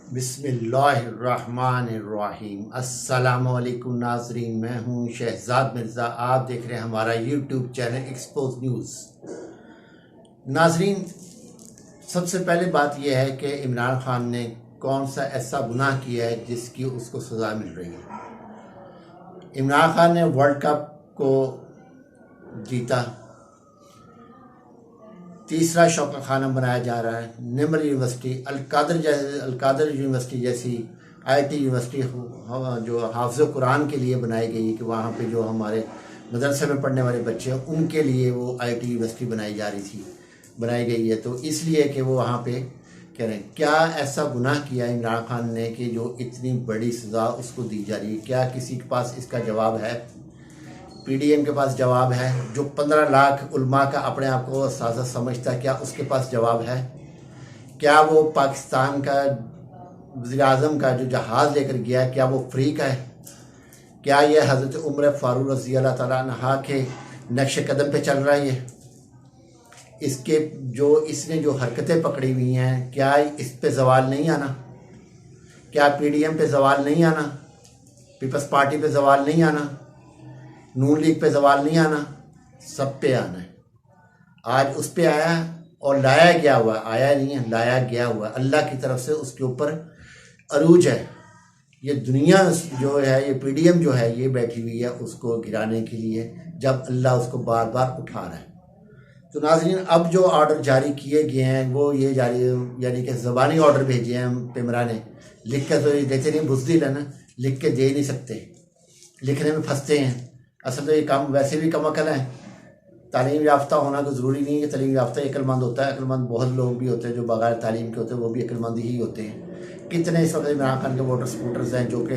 बिस्मिल्लाहिर्रहमानिर्रहीम। अस्सलामुअलैकुम नाजरीन, मैं हूँ शहजाद मिर्ज़ा। आप देख रहे हैं हमारा यूट्यूब चैनल एक्सपोज न्यूज़। नाजरीन, सबसे पहले बात यह है कि इमरान खान ने कौन सा ऐसा गुनाह किया है जिसकी उसको सज़ा मिल रही है। इमरान खान ने वर्ल्ड कप को जीता, तीसरा शौका खाना बनाया जा रहा है। निमर यूनिवर्सिटी, अलकादर यूनिवर्सिटी जैसी आईटी यूनिवर्सिटी जो हाफ़िज़ कुरान के लिए बनाई गई है कि वहाँ पे जो हमारे मदरसे में पढ़ने वाले बच्चे हैं उनके लिए वो आईटी यूनिवर्सिटी बनाई गई है। तो इसलिए कि वो वहाँ पे कह रहे हैं, क्या ऐसा गुनाह किया इमरान खान ने कि जो इतनी बड़ी सज़ा उसको दी जा रही है? क्या किसी के पास इसका जवाब है? पीडीएम के पास जवाब है? जो 15 लाख उलमा का अपने आप को उस्ताद समझता है, क्या उसके पास जवाब है? क्या वो पाकिस्तान का वज़ीर-ए-आज़म का जो जहाज़ लेकर गया है, क्या वो फ्री का है? क्या ये हज़रत उमर फारूक रज़ी अल्लाह तआला अन्हा के नक्श कदम पे चल रहा है? इसके जो इसने जो हरकतें पकड़ी हुई हैं, क्या इस पे ज़वाल नहीं आना? क्या पीडीएम पे ज़वाल नहीं आना? पीपल्स पार्टी पे ज़वाल नहीं आना? नून लीग पे ज़वाल नहीं आना? सब पे आना है। आज उस पे आया और लाया गया हुआ, आया नहीं है, लाया गया हुआ अल्लाह की तरफ से उसके ऊपर अरूज है। ये दुनिया जो है, ये पीडीएम जो है, ये बैठी हुई है उसको गिराने के लिए, जब अल्लाह उसको बार बार उठा रहा है। तो नाज़रीन, अब जो ऑर्डर जारी किए गए हैं वो ये जारी, यानी कि ज़बानी ऑर्डर भेजे हैं पिमरा ने। लिख के तो ये देते नहीं, बुज़दिल है ना, लिख के दे नहीं सकते, लिखने में फंसते हैं। असल तो ये काम वैसे भी कम-अकल है। तालीम याफ्ता होना तो ज़रूरी नहीं है कि तालीम याफ्ता अक्लमंद होता है। अक्लमंद बहुत लोग भी होते हैं जो बगैर तालीम के होते हैं, वो भी अक्लमंद ही होते हैं। कितने इस वक्त इमरान खान के वोटर सपोर्टर्स हैं जो कि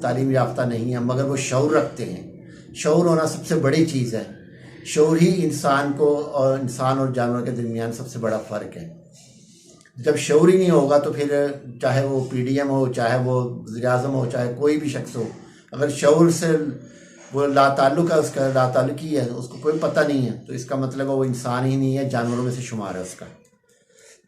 तालीम याफ्ता नहीं है मगर वो शऊर रखते हैं। शऊर होना सबसे बड़ी चीज़ है। शऊर ही इंसान और जानवर के दरमियान सबसे बड़ा फ़र्क है। जब शऊर ही नहीं होगा तो फिर चाहे वो पीडीएम हो, चाहे वो वज़ीर-ए-आज़म हो, चाहे कोई भी शख्स हो, अगर शऊर से वो लाताल्लुक़ है, उसका लाताल्लुक़ी है, उसको कोई पता नहीं है, तो इसका मतलब है वो इंसान ही नहीं है, जानवरों में से शुमार है उसका।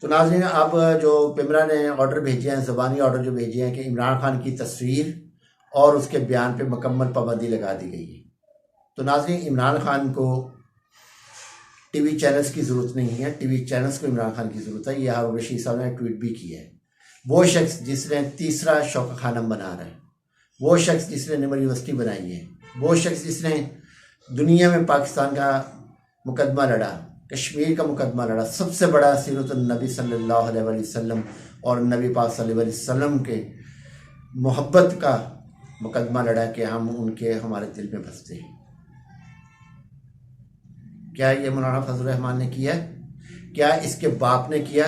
तो नाज़रीन, अब जो पिमरा ने ऑर्डर भेजे हैं, ज़बानी ऑर्डर जो भेजे हैं कि इमरान खान की तस्वीर और उसके बयान पे मुकम्मल पाबंदी लगा दी गई है। तो नाज़रीन, इमरान खान को टीवी चैनल्स की ज़रूरत नहीं है, टीवी चैनल्स को इमरान खान की ज़रूरत है। यह हारून रशीद साहब ने ट्वीट भी किया है। वो शख्स जिसने तीसरा शौका खाना बना रहा है, वो शख्स जिसने निमर यूनिवर्सिटी बनाई है, वो शख्स जिसने दुनिया में पाकिस्तान का मुकदमा लड़ा, कश्मीर का मुकदमा लड़ा, सबसे बड़ा सीरतुन नबी सल्लल्लाहु अलैहि वसल्लम और नबी पाक सल्लल्लाहु अलैहि वसल्लम के मोहब्बत का मुकदमा लड़ा कि हम उनके हमारे दिल में बसते हैं। क्या ये मौलाना फजल रहमान ने किया? क्या इसके बाप ने किया?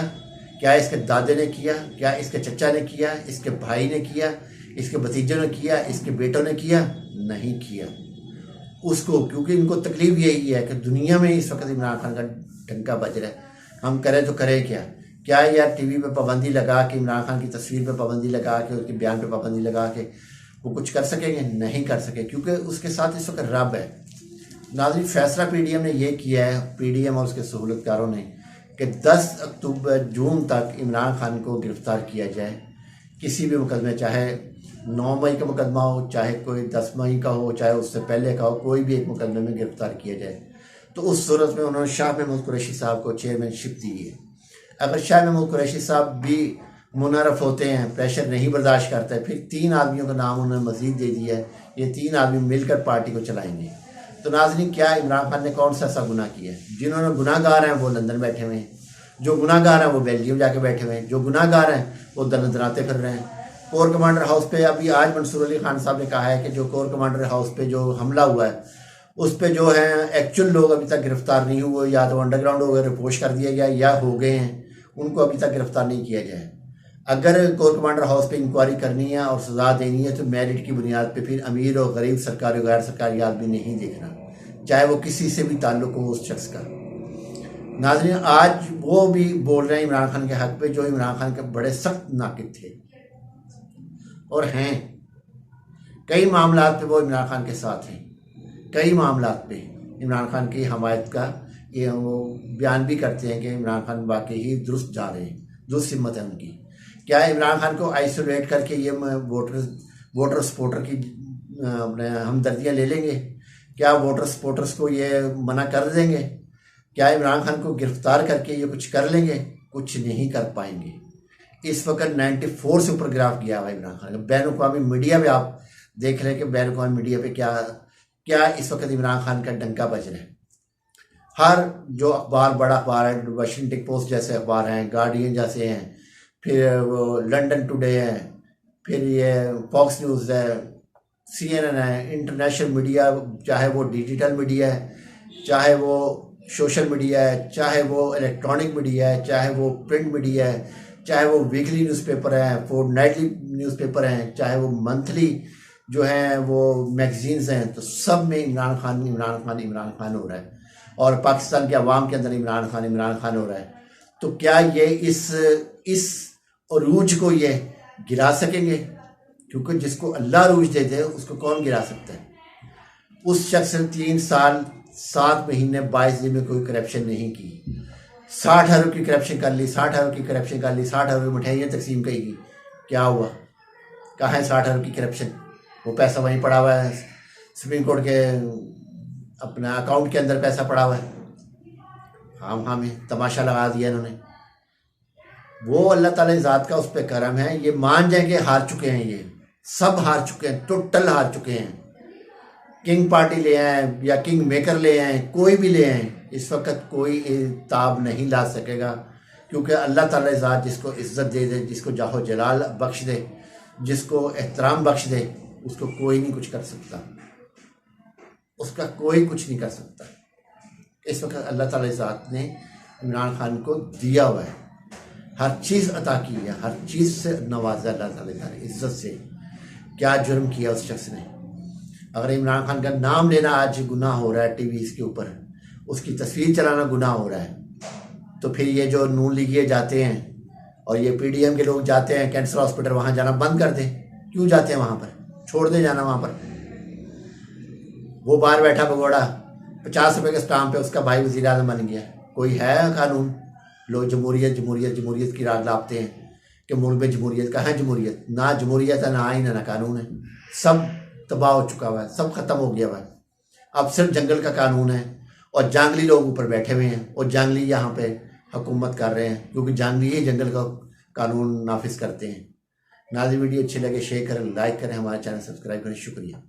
क्या इसके दादे ने किया? क्या इसके चचा ने किया? इसके भाई ने किया? इसके भतीजों ने किया? इसके बेटों ने किया? नहीं किया उसको, क्योंकि इनको तकलीफ यही है कि दुनिया में इस वक्त इमरान खान का डंका बज रहा है, हम करें तो करें क्या? क्या यार टीवी पे पाबंदी लगा के, इमरान खान की तस्वीर पे पाबंदी लगा के, उसके बयान पे पाबंदी लगा के वो कुछ कर सकेंगे? नहीं कर सके, क्योंकि उसके साथ इस वक्त रब है। नाज़रीन, फैसला पीडीएम ने ये किया है, पीडीएम और उसके सहूलतकारों ने, कि 10 अक्टूबर जून तक इमरान खान को गिरफ़्तार किया जाए किसी भी मुकदमे, चाहे 9 मई का मुकदमा हो, चाहे कोई 10 मई का हो, चाहे उससे पहले का हो, कोई भी एक मुकदमे में गिरफ़्तार किया जाए। तो उस सूरत में उन्होंने शाह महमूद कुरैशी साहब को चेयरमैनशिप दी है। अगर शाह महमूद कुरैशी साहब भी मुनरफ होते हैं, प्रेशर नहीं बर्दाश्त करते हैं, फिर 3 आदमियों का नाम उन्होंने मज़ीद दे दिया है, ये 3 आदमी मिलकर पार्टी को चलाएंगे। तो नाज़रीन, क्या इमरान खान ने कौन सा ऐसा गुनाह किया है? जिन्होंने गुनाहगार हैं वो लंदन बैठे हुए हैं, जो गुनाहगार हैं वो बेल्जियम जाके बैठे हुए हैं, जो गुनाहगार हैं वो दराते फिर रहे हैं। कोर कमांडर हाउस पे अभी आज मंसूर अली खान साहब ने कहा है कि जो कोर कमांडर हाउस पे जो हमला हुआ है उस पे जो है एक्चुअल लोग अभी तक गिरफ्तार नहीं हुए, या तो अंडरग्राउंड हो गए, रिपोर्ट कर दिया गया, या हो गए हैं, उनको अभी तक गिरफ्तार नहीं किया गया है। अगर कोर कमांडर हाउस पे इंक्वायरी करनी है और सज़ा देनी है तो मेरिट की बुनियाद पे फिर अमीर और गरीब, सरकारी और गैर सरकारी आदमी नहीं देखना, चाहे वो किसी से भी ताल्लुक़ हो उस शख्स का। नाज़रीन, आज वो भी बोल रहे हैं इमरान खान के हक़ पे जो इमरान खान के बड़े सख्त नाक़िद थे और हैं। कई मामलात पे वो इमरान खान के साथ हैं, कई मामलात पे इमरान खान की हमायत का ये वो बयान भी करते हैं कि इमरान खान वाकई ही दुरुस्त जा रहे हैं, दुरुस्त हिम्मत है उनकी। क्या इमरान खान को आइसोलेट करके ये वोटर सपोर्टर की अपने हमदर्दियाँ ले लेंगे? क्या वोटर सपोर्टर्स को ये मना कर देंगे? क्या इमरान खान को गिरफ्तार करके ये कुछ कर लेंगे? कुछ नहीं कर पाएंगे। इस वक्त 94 से ऊपर गिराफ गया हुआ इमरान खान का। बैन अवी मीडिया में आप देख रहे हैं कि बैन अवी मीडिया पे क्या क्या इस वक्त इमरान खान का डंका बज रहा है। हर जो अखबार, बड़ा अखबार है, वाशिंगटन पोस्ट जैसे अखबार हैं, गार्डियन जैसे हैं, फिर वो लंदन टुडे है, फिर ये फॉक्स न्यूज़ है, CNN है, इंटरनेशनल मीडिया, चाहे वो डिजिटल मीडिया है, चाहे वो सोशल मीडिया है, चाहे वो इलेक्ट्रॉनिक मीडिया है, चाहे वो प्रिंट मीडिया है, चाहे वो वीकली न्यूज़पेपर हैं, फोर्टनाइटली न्यूज़पेपर हैं, चाहे वो मंथली जो हैं वो मैगजीन्स हैं, तो सब में इमरान खान इमरान खान इमरान खान हो रहा है। और पाकिस्तान के अवाम के अंदर इमरान खान हो रहा है। तो क्या ये इस अरूज को ये गिरा सकेंगे? क्योंकि जिसको अल्लाह अरूज दे दे उसको कौन गिरा सकता है? उस शख्स ने 3 साल 7 महीने 22 दिन में कोई करप्शन नहीं की। 60 अरब की करप्शन कर ली, 60 अरब की करप्शन कर ली, 60 अरब की मिठाइयाँ तकसीम करेगी। क्या हुआ? कहाँ है 60 अरब की करप्शन? वो पैसा वहीं पड़ा हुआ है, सुप्रीम कोर्ट के अपना अकाउंट के अंदर पैसा पड़ा हुआ है। हाँ में तमाशा लगा दिया इन्होंने। वो अल्लाह ताला की ज़ात का उस पर करम है। ये मान जाएंगे हार चुके हैं, ये सब हार चुके हैं, टोटल हार चुके हैं। किंग पार्टी ले आए या किंग मेकर ले आए, कोई भी ले आए, इस वक्त कोई ताब नहीं ला सकेगा। क्योंकि अल्लाह ताला की ज़ात जिसको इज़्ज़त दे दे, जिसको जाहो जलाल बख्श दे, जिसको एहतराम बख्श दे, उसको कोई नहीं कुछ कर सकता, उसका कोई कुछ नहीं कर सकता। इस वक्त अल्लाह ताला की ज़ात ने इमरान खान को दिया हुआ है, हर चीज़ अता की है, हर चीज़ से नवाजा अल्लाह ताला ने इज़्ज़त से। क्या जुर्म किया उस शख्स ने? अगर इमरान खान का नाम लेना आज गुनाह हो रहा है टीवी के ऊपर, उसकी तस्वीर चलाना गुनाह हो रहा है, तो फिर ये जो नून लीगिए जाते हैं और ये PDM के लोग जाते हैं कैंसर हॉस्पिटल, वहाँ जाना बंद कर दें। क्यों जाते हैं वहाँ पर? छोड़ दे जाना वहाँ पर। वो बाहर बैठा भगोड़ा 50 रुपये के स्टाम्प पे उसका भाई वज़ीर आज़म बन गया। कोई है कानून? लोग जमहूरियत की राग लापते हैं कि मुल्क में जमहूरियत का है। जमहूरियत ना जमहूरियत है, ना आइन है, ना कानून है। सब तबाह हो चुका हुआ है, सब ख़त्म हो गया हुआ है। अब सिर्फ जंगल का कानून है और जांगली लोग ऊपर बैठे हुए हैं और जांगली यहाँ पे हुकूमत कर रहे हैं, क्योंकि जांगली ही जंगल का कानून नाफिज करते हैं। नाज़रीन, वीडियो अच्छी लगे शेयर करें, लाइक करें, हमारे चैनल सब्सक्राइब करें। शुक्रिया।